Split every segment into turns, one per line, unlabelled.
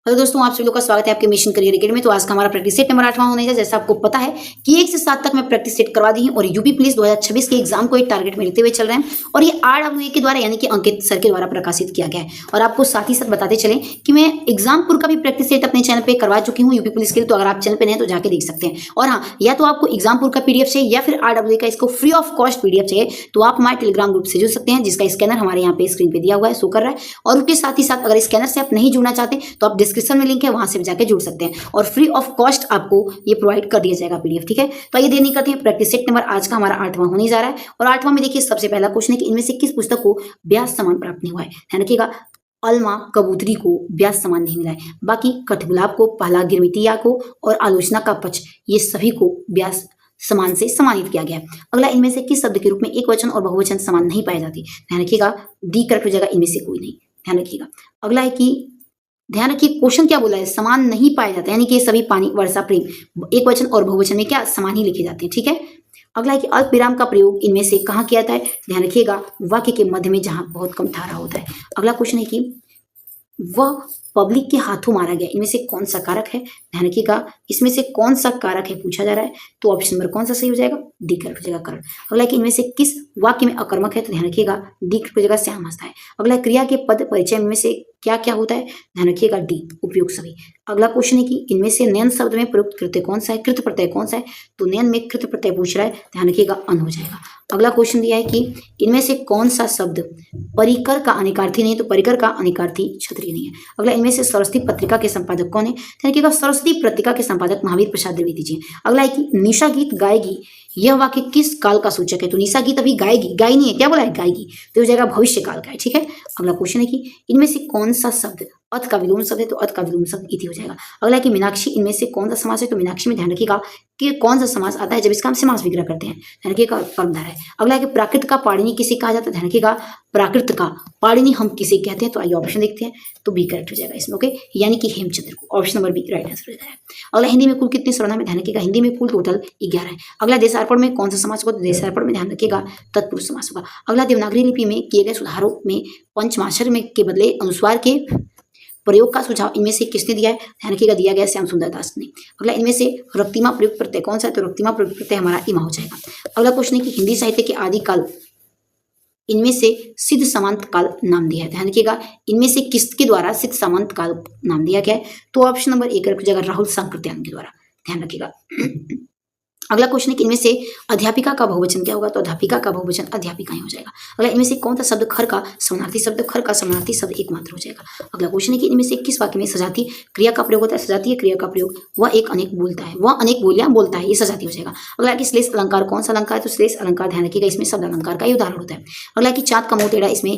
Hello दोस्तों, आप सभी लोग का स्वागत है आपके मिशन करियर अकेडमी में। तो आज का हमारा प्रैक्टिस सेट नंबर 8वां होने है। जैसे आपको पता है कि 1 से 7 तक मैं प्रैक्टिस सेट करवा दी हूं और यूपी पुलिस 2026 के एग्जाम को एक टारगेट में लेते हुए चल रहे हैं और ये आरडब्ल्यूए के द्वारा यानी कि अंकित सर के द्वारा प्रकाशित किया गया है। और आपको साथ ही साथ बताते चले कि मैं एग्जामपुर का भी प्रैक्टिस सेट अपने चैनल पर करवा चुकी हूँ यूपी पुलिस के लिए। तो अगर आप चैनल पर नहीं तो जाके देख सकते हैं। और हाँ, या तो आपको एग्जामपुर का पीडीएफ चाहिए या फिर आरडब्ल्यूए का इसको फ्री ऑफ कॉस्ट पीडीएफ चाहिए तो आप हमारे टेलीग्राम ग्रुप से जुड़ सकते हैं, जिसका स्कैनर हमारे यहाँ पे स्क्रीन पे दिया हुआ है, शो कर रहा है। और उसके साथ ही साथ अगर स्कैनर से आप नहीं जुड़ना चाहते तो आप डिस्क्रिप्शन में लिंक है, वहां से जाकर जुड़ सकते हैं और फ्री ऑफ कॉस्ट आपको ये प्रोवाइड कर दिया जाएगा पीडीएफ। ठीक है, तो आइए देर नहीं करते हैं, प्रैक्टिस सेट नंबर आज का हमारा 8वां होने जा रहा है। और 8वां में देखिए सबसे पहला क्वेश्चन है कि इनमें से किस पुस्तक को ब्याज सम्मान प्राप्त नहीं हुआ है। ध्यान रखिएगा, अलमा कबूतरी को ब्याज सम्मान नहीं मिला है, बाकी कठगुलाब को, पहला गिरमिटिया को और आलोचना का पक्ष, ये सभी को ब्याज सम्मान से सम्मानित किया गया है। अगला, इनमें से किस शब्द के रूप में एक वचन और बहुवचन समान नहीं पाए जाते। ध्यान रखिएगा, डी करेक्ट हो जाएगा, इनमें से कोई नहीं। ध्यान रखिएगा। अगला है कि ध्यान रखिए क्वेश्चन क्या बोला है, समान नहीं पाए जाते, यानी कि ये सभी पानी, वर्षा, प्रेम एक वचन और बहुवचन में क्या समान ही लिखे जाते हैं। ठीक है। अगला है कि अल्प विराम का प्रयोग इनमें से कहाँ किया जाता है। ध्यान रखिएगा, वाक्य के मध्य में जहां बहुत कम ठहरा होता है। अगला क्वेश्चन है कि वह पब्लिक के हाथों मारा गया, इनमें से कौन सा कारक है। ध्यान रखिएगा, इसमें से कौन सा कारक है पूछा जा रहा है, तो ऑप्शन नंबर कौन सा सही हो जाएगा, डी करेक्ट हो जाएगा करण। अगला कि इनमें से किस वाक्य में अकर्मक है, तो ध्यान रखिएगा डी करेक्ट हो जाएगा, श्याम हंसता है। अगला, क्रिया के पद परिचय में से क्या क्या होता है। ध्यान रखिएगा डी उपयोग सभी। अगला क्वेश्चन है कि इनमें से नयन शब्द में प्रयुक्त कृत्य कौन सा है, कृत प्रत्यय कौन सा है, तो नयन में कृत प्रत्यय पूछ रहा है, ध्यान रखिएगा अन हो जाएगा। अगला क्वेश्चन दिया है कि इनमें से कौन सा शब्द परिकर का अनिकार्थी नहीं, तो परिकर का अनिकार्थी क्षत्रिय नहीं है। अगला, इनमें से सरस्वती पत्रिका के संपादक कौन है। ध्यान रखिएगा, सरस्वती पत्रिका के संपादक महावीर प्रसाद द्विवेदी जी। अगला है कि निशा गीत गाएगी, यह वाक्य किस काल का सूचक है, तो निशा गीत अभी गाएगी, गाई नहीं है, क्या बोला है, गाएगी, तो हो जाएगा भविष्य काल का है। ठीक है। अगला क्वेश्चन है कि इनमें से कौन सा शब्द अथ का विलोम शब्द है, तो अथ का विलोम शब्द इति हो जाएगा। अगला है कि मीनाक्षी इनमें से कौन सा समास है, तो मीनाक्षी में ध्यान रखिएगा कि कौन सा समास आता है जब इसका हम समास विग्रह करते हैं। ध्यान रखिएगा कर्मधारय है। अगला है कि प्राकृत का पाणिनि किसे कहा जाता है। ध्यान रखिएगा, प्राकृत का पाणिनि हम किसे कहते हैं, तो आइए ऑप्शन देखते हैं, तो बी करेक्ट हो जाएगा इसमें। ओके, यानी कि हेमचंद्र को, option number B right answer हो जाएगा। अगला, हिंदी में कुल कितने सर्वनाम है। ध्यान रखिएगा, हिंदी में कुल टोटल 11 है। अगला, देशार्पण में कौन सा समास होगा, तो देशार्पण में ध्यान रखिएगा तत्पुरुष समास होगा। अगला, देवनागरी लिपि में किए गए सुधारों में पंचमाक्षर में के बदले अनुस्वार के प्रयोग का सुझाव इनमें से किसने दिया है। ध्यान रखिएगा, दिया गया श्याम सुंदर दास ने। अगला, इनमें से रक्तिमा प्रयुक्त प्रत्यय कौन सा है, तो रक्तिमा प्रयुक्त प्रत्यय हमारा इमा हो जाएगा। अगला क्वेश्चन है कि हिंदी साहित्य के आदि काल इनमें से सिद्ध समांत काल नाम दिया है। ध्यान रखिएगा, इनमें से किसके द्वारा सिद्ध समांत काल नाम दिया गया है, तो ऑप्शन नंबर एक हो जाएगा, राहुल सांकृत्यायन के द्वारा। ध्यान रखिएगा। अगला क्वेश्चन है कि इनमें से अध्यापिका का बहुवचन क्या होगा, तो अध्यापिका का बहुवचन अध्यापिका ही हो जाएगा। अगला, इनमें से कौन सा शब्द खर का समानार्थी शब्द, खर का समानार्थी शब्द एकमात्र हो जाएगा। अगला क्वेश्चन है कि इनमें से किस वाक्य में सजातीय क्रिया का प्रयोग होता है। सजातीय क्रिया का प्रयोग वह एक अनेक बोलता है, वह अनेक बोलियां बोलता है, ये सजातीय हो जाएगा। अगला कि श्लेष अलंकार कौन सा अलंकार है, तो श्लेष अलंकार ध्यान रखिएगा इसमें शब्द अलंकार का ही उदाहरण होता है। अगला कि चाँद का मुंह टेढ़ा, इसमें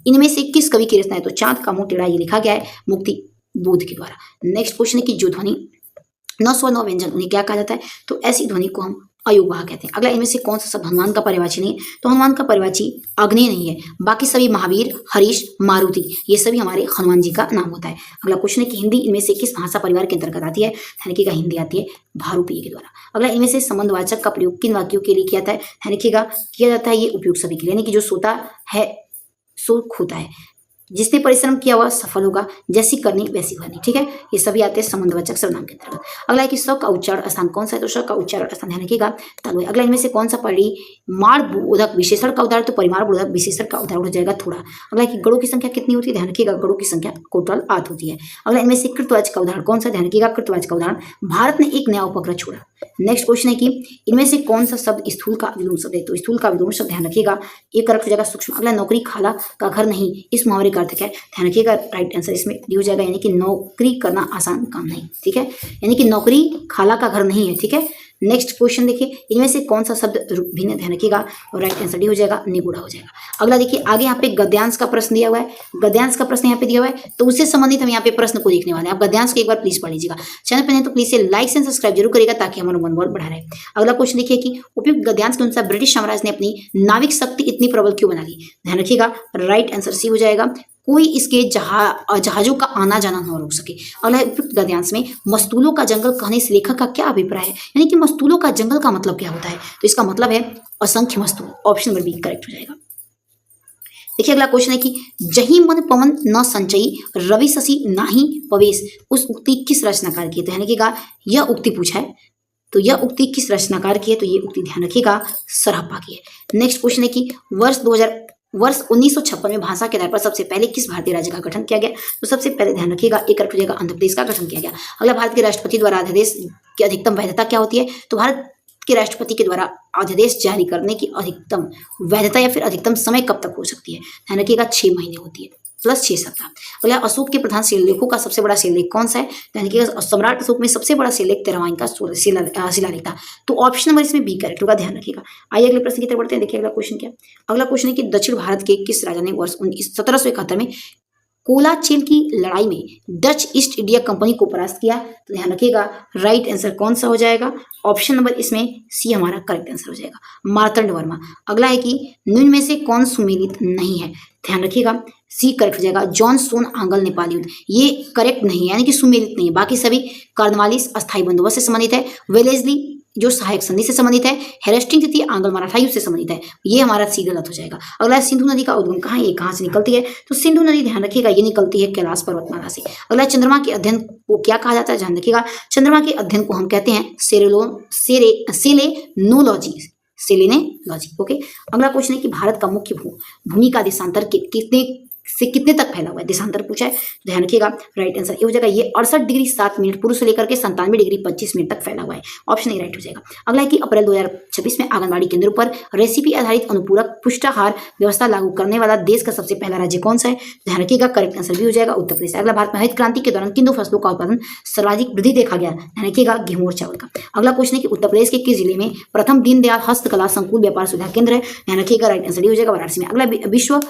इनमें से किस कवि की रचना है, तो चाँद का मुंह टेढ़ा ये लिखा गया है मुक्ति बोध के द्वारा। नेक्स्ट क्वेश्चन है कि जो ध्वनि 9 स्वर 9 व्यंजन उन्हें क्या कहा जाता है, तो ऐसी ध्वनि को हम अयोगवाह कहते हैं। अगला, इनमें से कौन सा शब्द हनुमान का पर्यायवाची नहीं है, तो हनुमान का पर्यायवाची अग्नि नहीं है, बाकी सभी महावीर, हरीश, मारुति ये सभी हमारे हनुमान जी का नाम होता है। अगला क्वेश्चन है कि हिंदी इनमें से किस भाषा परिवार के अंतर्गत आती है। ध्यान रखिएगा, हिंदी आती है भारूपीय के द्वारा। अगला, इनमें से संबंधवाचक का प्रयोग किन वाक्यों के लिए किया जाता है। ध्यान रखिएगा, किया जाता है ये उपयोग सभी के लिए, यानी कि जो सोता है सो खोता है, जिसने परिश्रम किया हुआ सफल होगा, जैसी करनी वैसी भरनी। ठीक है, ये सभी आते हैं संबंधवाचक सर्वनाम के अंतर्गत। अगला है कि स का उच्चारण स्थान कौन सा है, तो स का उच्चारण स्थान ध्यान रखिएगा तालु है। अगला, इनमें से कौन सा परिमाण बोधक विशेषण का उदाहरण, तो परिमाण बोधक विशेषण का उदाहरण हो जाएगा थोड़ा। अगला है कि गणों की संख्या कितनी होती है। ध्यान रखिएगा, गणों की संख्या टोटल 8 होती है। अगला, इनमें से कृतवाचक का उदाहरण कौन सा। ध्यान रखिएगा, कृतवाचक का उदाहरण भारत ने एक नया उपग्रह छोड़ा। नेक्स्ट क्वेश्चन है कि इनमें से कौन सा शब्द स्थूल का विलोम शब्द है, तो स्थूल का विलोम शब्द ध्यान रखिएगा एक करेक्ट हो जाएगा सूक्ष्म। अगला, नौकरी खाला का घर नहीं, इस मुहावरे का अर्थ क्या है। ध्यान रखिएगा, राइट आंसर इसमें डी हो जाएगा, यानी कि नौकरी करना आसान काम नहीं। ठीक है, यानी कि नौकरी खाला का घर नहीं है। ठीक है। नेक्स्ट क्वेश्चन देखिए, इनमें से कौन सा शब्द भिन्न, ध्यान रखिएगा, और राइट आंसर डी हो जाएगा, निगूढ़ा हो जाएगा। अगला देखिए, आगे यहाँ पे गद्यांश का प्रश्न दिया हुआ है, गद्यांश का प्रश्न यहाँ पे दिया हुआ है, तो उससे संबंधित हम यहाँ पे प्रश्न को देखने वाले हैं। आप गद्यांश को एक बार प्लीज पढ़ लीजिएगा। चैनल पर नहीं तो प्लीज से लाइक एंड सब्सक्राइब जरूर करेगा, ताकि हमारा मनोबल बढ़ा रहे। अगला क्वेश्चन देखिए कि उपयुक्त गद्यांश के अनुसार ब्रिटिश साम्राज्य ने अपनी नाविक शक्ति इतनी प्रबल क्यों बना ली। ध्यान रखिएगा, राइट आंसर सी हो जाएगा, कोई इसके जहाजों का आना जाना न रोक सके। अगला, उपयुक्त गद्यांश में मस्तूलों का जंगल कहने से लेखक का क्या अभिप्राय है, यानी कि मस्तूलों का जंगल का मतलब क्या होता है, तो इसका मतलब है असंख्य मस्तूल। ऑप्शन नंबर बी करेक्ट हो जाएगा। देखिए अगला क्वेश्चन है कि जही मन पवन न संचयी रवि शशि नाही पवेश, उस उक्ति किस रचनाकार की है? तो ध्यान रखिएगा यह उक्ति पूछा है, तो यह उक्ति किस रचनाकार की है? तो ये उक्ति ध्यान रखिएगा सरहप्पा की है। नेक्स्ट क्वेश्चन है कि वर्ष 1956 में भाषा के आधार पर सबसे पहले किस भारतीय राज्य का गठन किया गया? तो सबसे पहले ध्यान रखिएगा एक हो जाएगा आंध्र प्रदेश का गठन किया गया। अगला भारत के राष्ट्रपति द्वारा अध्यादेश की अधिकतम वैधता क्या होती है? तो भारत के राष्ट्रपति के द्वारा अध्यादेश जारी करने की अधिकतम वैधता या फिर अधिकतम समय कब तक हो सकती है? ध्यान रखिएगा 6 महीने होती है प्लस 6 सप्ताह। अगला अशोक के प्रधान शिलालेखों का सबसे बड़ा शिलालेख कौन सा है? ध्यान रखिएगा सम्राट अशोक में सबसे बड़ा शिलालेख 13वां का शिलालेख था। तो ऑप्शन नंबर इसमें बी करेक्ट होगा, ध्यान रखिएगा। आइए अगले प्रश्न की तरफ बढ़ते हैं। देखिए अगला क्वेश्चन क्या? अगला क्वेश्चन है कि दक्षिण भारत के किस राजा ने वर्ष 1771 में कोलाचिन की लड़ाई में डच ईस्ट इंडिया कंपनी को परास्त किया? तो ध्यान रखिएगा राइट आंसर कौन सा हो जाएगा? ऑप्शन नंबर इसमें सी हमारा करेक्ट आंसर हो जाएगा, मार्तंड वर्मा। अगला है कि निम्न में से कौन सुमेलित नहीं है? ध्यान रखिएगा सी करेक्ट हो जाएगा, जॉनसोन आंगल नेपाल युद्ध, ये करेक्ट नहीं है यानी कि सुमेलित नहीं है। बाकी सभी कार्नवालिस अस्थायी बंदोबस्त से संबंधित है, वेलेस्ली जो सहायक संधि से संबंधित है, हेरस्टिंग तृतीय आंग्ल मराठा युद्ध से संबंधित है, ये हमारा सी गलत हो जाएगा। अगला सिंधु नदी का उद्गम कहाँ है? ये कहाँ से निकलती है? तो सिंधु नदी ध्यान रखिएगा ये निकलती है कैलाश पर्वतमाला से। अगला चंद्रमा के अध्ययन को क्या कहा जाता है? ध्यान रखिएगा चंद्रमा के अध्ययन को हम कहते हैं सेलेनोलॉजी, सेलेनोलॉजी। ओके। अगला क्वेश्चन है कि भारत का मुख्य भूमि का देशांतर कितने तक फैला हुआ है? देशांतर पूछा है, ध्यान रखिएगा राइट आंसर ये हो जाएगा ये 68 डिग्री 7 मिनट पुरुष से लेकर के 97 डिग्री 25 मिनट तक फैला हुआ है। ऑप्शन ए राइट हो जाएगा। अगला है कि अप्रैल 2026 में आंगनबाड़ी केंद्रों पर रेसिपी आधारित अनुपूरक पुष्टाहार व्यवस्था लागू करने वाला देश का सबसे पहला राज्य कौन सा है? ध्यान रखिएगा करेक्ट आंसर भी हो जाएगा उत्तर प्रदेश। अगला भारत में हरित क्रांति के दौरान किन 2 फसलों का उत्पादन सर्वाधिक वृद्धि देखा गया? ध्यान रखिएगा गेहूं और चावल का। अगला क्वेश्चन है कि उत्तर प्रदेश के किस जिले में प्रथम दीनदयाल हस्तकला संकुल व्यापार सुविधा केंद्र है? ध्यान रखिएगा राइट आंसर हो जाएगा वाराणसी में। अगला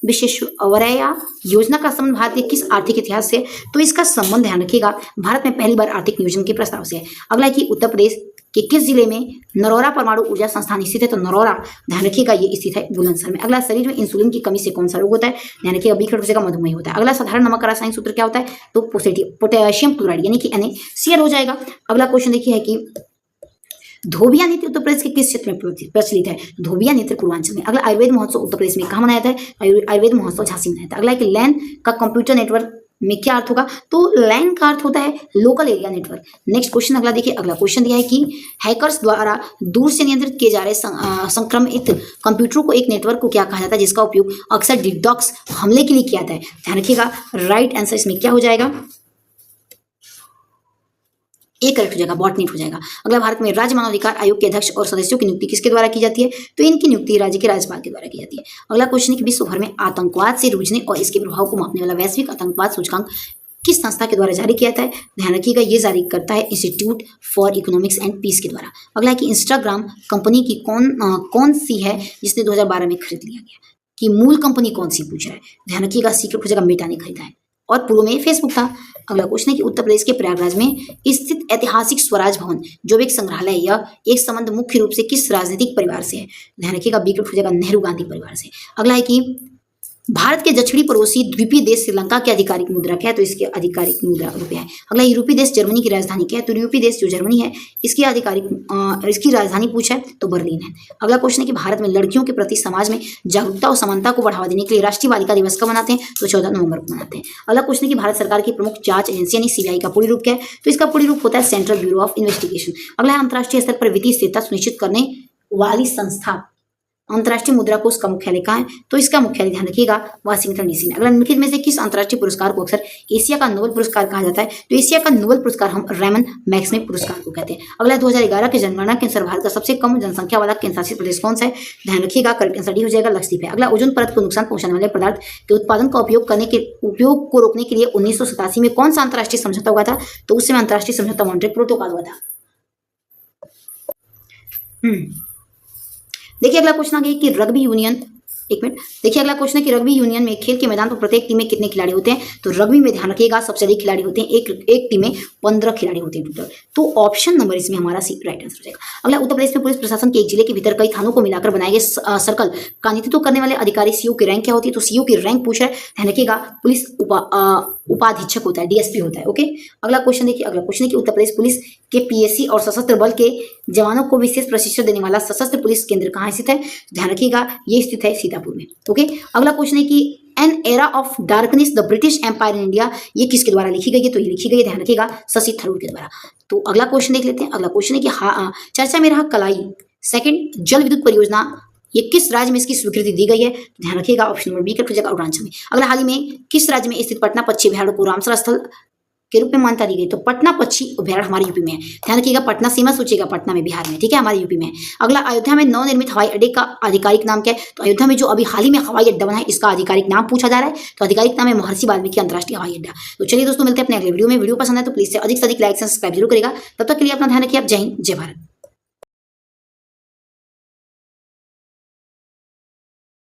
विश्वेश्वरैया योजना का संबंध भारत के किस आर्थिक इतिहास से? तो इसका संबंध ध्यान रखिएगा भारत में पहली बार आर्थिक नियोजन के प्रस्ताव से है। अगला है कि उत्तर प्रदेश के किस जिले में नरौरा परमाणु ऊर्जा संस्थान स्थित है? तो नरौरा ध्यान रखिएगा ये स्थित है बुलंदशहर में। अगला शरीर में इंसुलिन की कमी से कौन सा रोग होता है? ध्यान रखिएगा बी का मधुमेह होता है। अगला साधारण नमक का रासायनिक सूत्र क्या होता है? तो पोटेशियम क्लोराइड यानी कि NaCl हो जाएगा। अगला क्वेश्चन देखिए है कि धोबिया नृत्य उत्तर प्रदेश के किस क्षेत्र में प्रचलित है? धोबिया नृत्य पूर्वांचल में। अगला आयुर्वेद महोत्सव उत्तर प्रदेश में कहाँ मनाया जाता है? आयुर्वेद महोत्सव झांसी में मनाया जाता है। अगला है कि लैन का कंप्यूटर नेटवर्क में क्या अर्थ होगा? तो लैन का अर्थ होता है local area network. Next question अगला देखिए। अगला क्वेश्चन दिया है कि हैकर्स द्वारा दूर से नियंत्रित किए जा रहे संक्रमित कंप्यूटरों को एक नेटवर्क को क्या कहा जाता है जिसका उपयोग अक्सर डिडॉक्स हमले के लिए किया जाता है? ध्यान रखिएगा राइट आंसर इसमें क्या हो जाएगा? एक करेक्ट हो जाएगा बॉटनेट हो जाएगा। अगला भारत में राज्य मानवाधिकार आयोग के अध्यक्ष और सदस्यों की नियुक्ति किसके द्वारा की जाती है? तो इनकी नियुक्ति राज्य के राज्यपाल के द्वारा की जाती है। अगला क्वेश्चन है कि विश्व भर में आतंकवाद से जूझने और इसके प्रभाव को मापने वाला वैश्विक आतंकवाद सूचकांक किस संस्था के द्वारा जारी किया जाता है? ध्यान रखिएगा ये जारी करता है institute for economics and peace के द्वारा। अगला है कि इंस्टाग्राम कंपनी की कौन सी है जिसने 2012 में खरीद लिया गया? कि मूल कंपनी कौन सी पूछ रहा है? ध्यान रखिएगा सीक्रेट हो जाएगा मेटा ने खरीदा है और पूर्व में फेसबुक था। अगला क्वेश्चन है कि उत्तर प्रदेश के प्रयागराज में स्थित ऐतिहासिक स्वराज भवन जो एक संग्रहालय है यह एक संबंध मुख्य रूप से किस राजनीतिक परिवार से है? ध्यान रखिएगा बी हो जाएगा नेहरू गांधी परिवार से। अगला है कि भारत के दक्षिणी पड़ोसी द्वीपीय देश श्रीलंका की आधिकारिक मुद्रा क्या है? तो इसकी आधिकारिक मुद्रा रुपया है। अगला यूरोपीय देश जर्मनी की राजधानी क्या है? तो यूरोपीय देश जो जर्मनी है इसकी इसकी राजधानी पूछा है तो बर्लिन है। अगला क्वेश्चन है कि भारत में लड़कियों के प्रति समाज में जागरूकता और समानता को बढ़ावा देने के लिए राष्ट्रीय बालिका दिवस कब मनाते हैं? तो 14 नवंबर को मनाते हैं। अगला क्वेश्चन है कि भारत सरकार की प्रमुख जांच एजेंसी यानी CBI का पूरी रूप क्या है? तो इसका पूरी रूप होता है सेंट्रल ब्यूरो ऑफ इन्वेस्टिगेशन। अगला है अंतर्राष्ट्रीय स्तर पर वित्तीय स्थिरता सुनिश्चित करने वाली संस्था अंतर्राष्ट्रीय मुद्रा कोष का मुख्यालय कहाँ है? तो इसका मुख्यालय ध्यान रखिएगा वाशिंगटन DC में। अगला निम्नलिखित में से किस अंतर्राष्ट्रीय पुरस्कार को अक्सर एशिया का नोबेल पुरस्कार कहा जाता है? तो एशिया का नोबेल पुरस्कार हम रेमन मैग्सेसे पुरस्कार को कहते हैं। अगला 2011 की जनगणना के अनुसार भारत का सबसे कम जनसंख्या वाला केंद्रशासित प्रदेश कौन सा है? ध्यान रखिएगा करेक्ट आंसर डी हो जाएगा लक्षद्वीप है। अगला ओजोन परत को नुकसान पहुंचाने वाले पदार्थ के उत्पादन का उपयोग को रोकने के लिए 1987 में कौन सा अंतर्राष्ट्रीय समझौता हुआ था? तो उस समय अंतर्राष्ट्रीय समझौता मॉन्ट्रियल प्रोटोकॉल हुआ था। देखिए अगला क्वेश्चन आ गया कि रग्बी यूनियन एक मिनट देखिए अगला क्वेश्चन है कि रग्बी यूनियन में खेल के मैदान पर प्रत्येक टीम में कितने खिलाड़ी होते हैं? तो रग्बी में ध्यान रखिएगा सबसे अधिक खिलाड़ी होते हैं, एक टीम में 15 खिलाड़ी होते हैं टोटल। तो ऑप्शन नंबर इसमें हमारा सी राइट आंसर हो जाएगा। अगला उत्तर प्रदेश में पुलिस प्रशासन के एक जिले के भीतर कई थानों को मिलाकर बनाए गए सर्कल का नेतृत्व करने वाले अधिकारी CO की रैंक क्या होती है? तो CO की रैंक पूछ रहा है, ध्यान रखिएगा पुलिस उपाधीक्षक होता है, DSP होता है। ओके। अगला क्वेश्चन देखिए, अगला क्वेश्चन है कि उत्तर प्रदेश पुलिस के पीएससी और सशस्त्र बल के जवानों को विशेष प्रशिक्षण देने वाला सशस्त्र पुलिस केंद्र कहाँ स्थित है? ध्यान रखिएगा, ये स्थित है सीतापुर में। ओके, अगला क्वेश्चन है कि an era of darkness the British Empire in India, ये किसके द्वारा लिखी गई है? तो ये लिखी गई है, ध्यान रखिएगा, शशि थरूर के द्वारा। तो अगला क्वेश्चन देख लेते हैं। अगला क्वेश्चन है कि चर्चा में रहा कलाई सेकंड जल विद्युत परियोजना, ये किस राज्य में इसकी स्वीकृति दी गई है? ध्यान रखिएगा, ऑप्शन नंबर बी कर जाएगा अरुणाचल में। अगला, हाल ही में किस राज्य में स्थित पटना पक्षी अभ्यारण्य को रामसर स्थल के रूप में मान्यता दी गई? तो पटना पक्षी अभ्यारण्य हमारे यूपी में है, ध्यान रखिएगा, पटना सीमा सोचिएगा, पटना में बिहार में, ठीक है, हमारे यूपी में है। अगला, अयोध्या में नवनिर्मित हवाई अड्डे का आधिकारिक नाम क्या है? तो अयोध्या में जो अभी हाल ही में हवाई अड्डा बना है, इसका आधिकारिक नाम पूछा जा रहा है, तो आधिकारिक नाम है महर्षि वाल्मीकि अंतर्राष्ट्रीय हवाई अड्डा। तो चलिए दोस्तों, मिलते हैं अपने अगले वीडियो में। वीडियो पसंद है तो प्लीज से अधिक लाइक सब्सक्राइब जरूर करेगा। तब तक के लिए अपना ध्यान रखिए आप। जय हिंद, जय भारत।